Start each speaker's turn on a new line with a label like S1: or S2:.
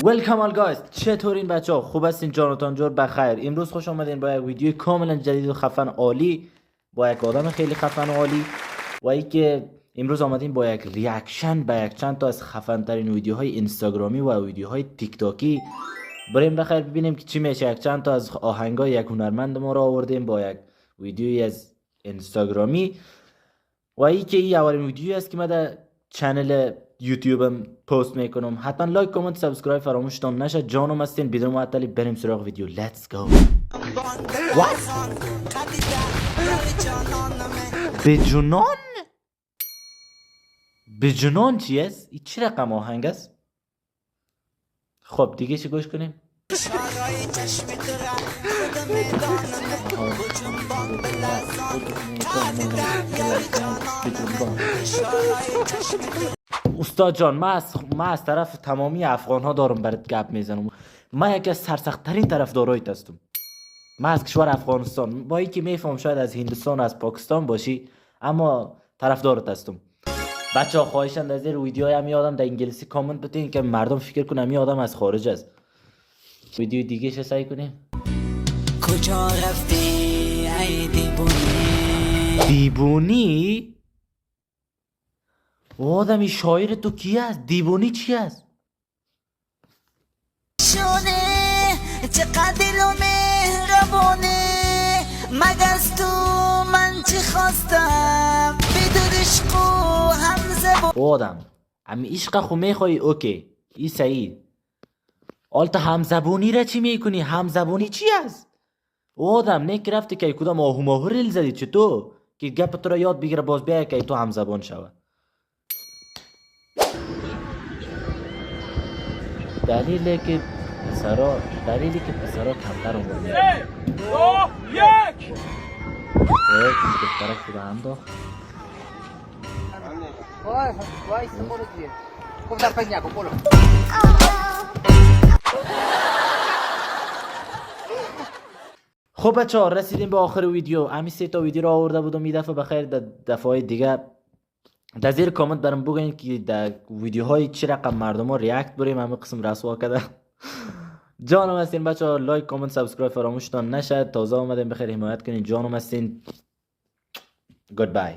S1: Welcome all guys. چطورین بچه‌ها؟ خوب هستین؟ جانتان جور بخیر. امروز خوش آمدین با یک ویدیو کاملا جدید و خفن عالی با یک آدم خیلی خفن و عالی و ای که امروز آمدیم با یک ریاکشن به یک چند تا از خفن ترین ویدیوهای اینستاگرامی و ویدیوهای تیک تاکی. بریم بخیر ببینیم که چی میشه. یک چند تا از آهنگای یک هنرمند ما را آوردیم با یک ویدیوی از اینستاگرامی و ای که این اولین ویدیویی است که من در چنل یوتیوبم پست میکنم. حتما لایک کامنت سابسکرایب فراموشتان نشه. جانم هستین. بدون معطلی بریم سراغ ویدیو. لیتس گو. بجنان بجنان چی است؟ این چه رقم آهنگ است؟ خب دیگه چی گوش کنیم؟ استاد جان من از طرف تمامی افغان ها دارم برات گپ میزنم. من یکی از سرسخت ترین طرفدارایت هستم. من از کشور افغانستان، با اینکه میفهم شاید از هندوستان از پاکستان باشی، اما طرفدارت هستم. بچه ها خواهشند از این ویدیوهای هم آدم در انگلیسی کامنت بتین که مردم فکر کنم این آدم از خارج است. ویدیو دیگه چه سعی کنیم؟
S2: کجا رفتی ای دیوونی؟
S1: دیوونی؟ آدمی شاعر تو کی است؟ دیوونی چی است؟
S2: شونه چقدر دل و مهربونه، مگز تو من چی خواستم بدون عشق و همزبون.
S1: آدم امی عشق خو میخوای اوکی ای سعید آلتا همزبونی را چی میکنی؟ همزبونی چی است؟ آدم نیک رفتی که کدام آهو ماهو ریل زدی چطور که گپ تو را یاد بگیره باز بیا که تو همزبان شود. دلیلی که پسرا کمتر عمر میکنه. یک دخترک شده هم داخت.
S3: وای سمورو دیگه خب در پنیاکو پولو.
S1: خب بچه ها رسیدیم به آخر ویدیو. همین 3 تا ویدیو رو آورده بودم این دفعه. بخیر دفعه های دیگه در زیر کامنت برام بگین که در ویدیوهای چه رقم مردم ها ریاکت بریم. همه قسم رسوا کرده. جانم هستین بچه ها. لایک کامنت سابسکرایب فراموشتان نشه. تازه آمدین بخیر حمایت کنین. جانم هستین. گود بای.